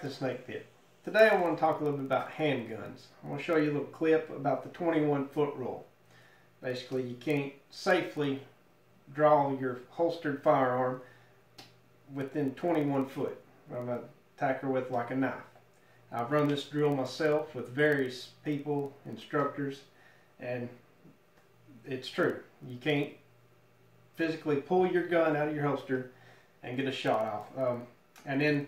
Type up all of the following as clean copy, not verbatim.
back to the snake pit. Today I want to talk a little bit about handguns. I want to show you a little clip about the 21-foot rule. Basically, you can't safely draw your holstered firearm within 21 foot of an attacker with like a knife. I've run this drill myself with various people, instructors, and it's true. You can't physically pull your gun out of your holster and get a shot off. And then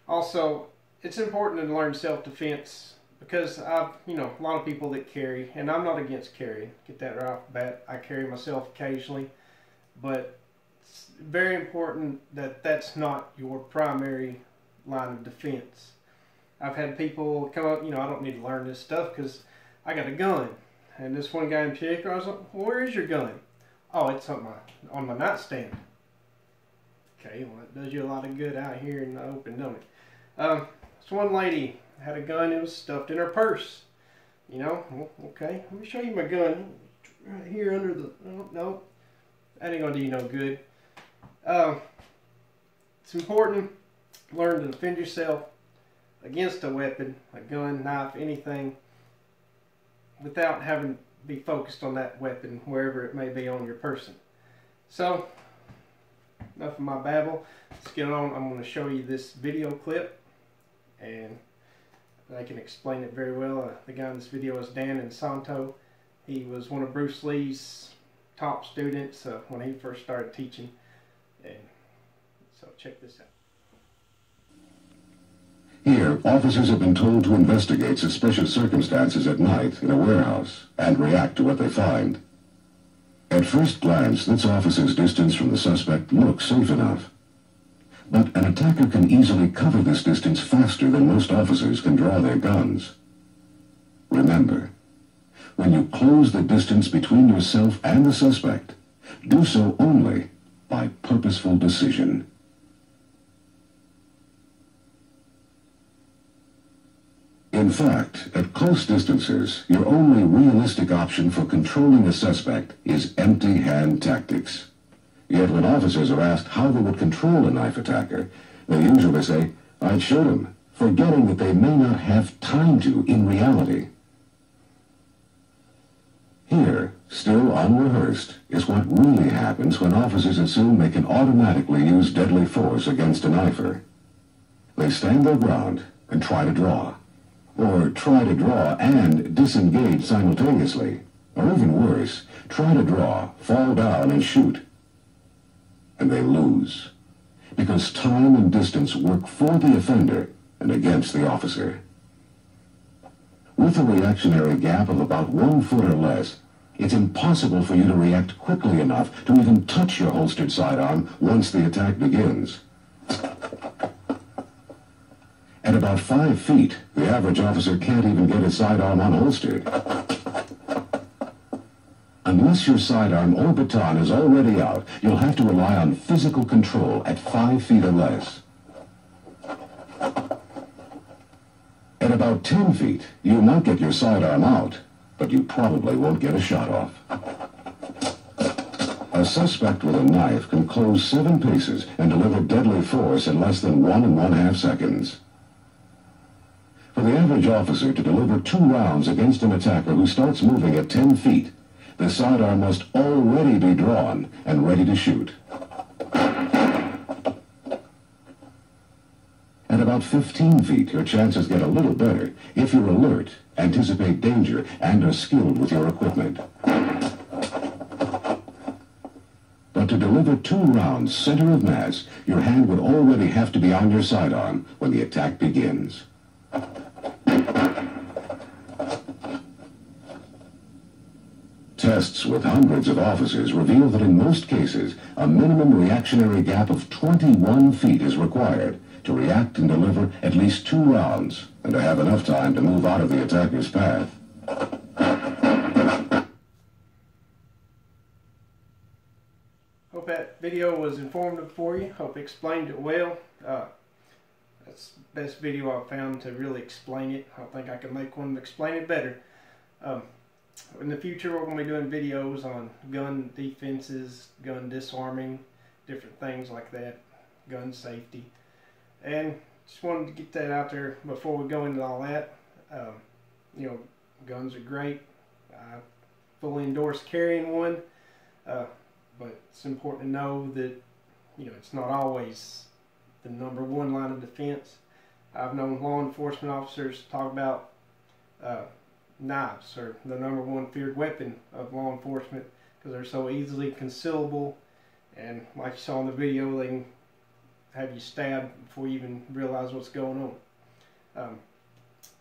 also, it's important to learn self-defense because a lot of people that carry, and I'm not against carrying, get that right off the bat. I carry myself occasionally, but it's very important that that's not your primary line of defense. I've had people come up, I don't need to learn this stuff because I got a gun. And this one guy in particular, I was like, well, where is your gun? Oh, it's on my nightstand. Okay, well, it does you a lot of good out here in the open, don't it? This one lady had a gun, it was stuffed in her purse. Well, okay, let me show you my gun. Right here under the, oh, no, that ain't gonna do you no good. It's important to learn to defend yourself against a weapon, a gun, knife, anything, without having to be focused on that weapon wherever it may be on your person. So, enough of my babble. Let's get on. I'm going to show you this video clip, and I can explain it very well. The guy in this video is Dan Santo. He was one of Bruce Lee's top students when he first started teaching. And so check this out. Here, officers have been told to investigate suspicious circumstances at night in a warehouse and react to what they find. At first glance, this officer's distance from the suspect looks safe enough. But an attacker can easily cover this distance faster than most officers can draw their guns. Remember, when you close the distance between yourself and the suspect, do so only by purposeful decision. In fact, at close distances, your only realistic option for controlling a suspect is empty hand tactics. Yet when officers are asked how they would control a knife attacker, they usually say, "I'd shoot him," forgetting that they may not have time to in reality. Here, still unrehearsed, is what really happens when officers assume they can automatically use deadly force against a knifer. They stand their ground and try to draw. Or try to draw and disengage simultaneously. Or even worse, try to draw, fall down, and shoot. And they lose. Because time and distance work for the offender and against the officer. With a reactionary gap of about 1 foot or less, it's impossible for you to react quickly enough to even touch your holstered sidearm once the attack begins. At about 5 feet, the average officer can't even get his sidearm unholstered. Unless your sidearm or baton is already out, you'll have to rely on physical control at 5 feet or less. At about 10 feet, you might get your sidearm out, but you probably won't get a shot off. A suspect with a knife can close 7 paces and deliver deadly force in less than 1 1/2 seconds. For the average officer to deliver 2 rounds against an attacker who starts moving at 10 feet, the sidearm must already be drawn and ready to shoot. At about 15 feet, your chances get a little better if you're alert, anticipate danger, and are skilled with your equipment. But to deliver 2 rounds center of mass, your hand would already have to be on your sidearm when the attack begins. Tests with hundreds of officers reveal that in most cases, a minimum reactionary gap of 21 feet is required to react and deliver at least 2 rounds and to have enough time to move out of the attacker's path. Hope that video was informative for you. Hope it explained it well. That's the best video I've found to really explain it. I don't think I can make one to explain it better. In the future, we're going to be doing videos on gun defenses, gun disarming, different things like that, gun safety. And just wanted to get that out there before we go into all that. You know, guns are great. I fully endorse carrying one, but it's important to know that, you know, it's not always the #1 line of defense. I've known law enforcement officers talk about knives are the #1 feared weapon of law enforcement because they're so easily concealable, and like you saw in the video, they can have you stabbed before you even realize what's going on.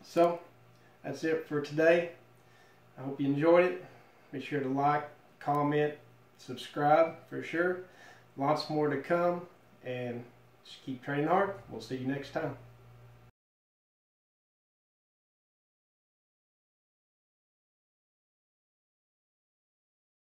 So that's it for today. I hope you enjoyed it. Be sure to like, comment, subscribe for sure. Lots more to come, and just keep training hard. We'll see you next time.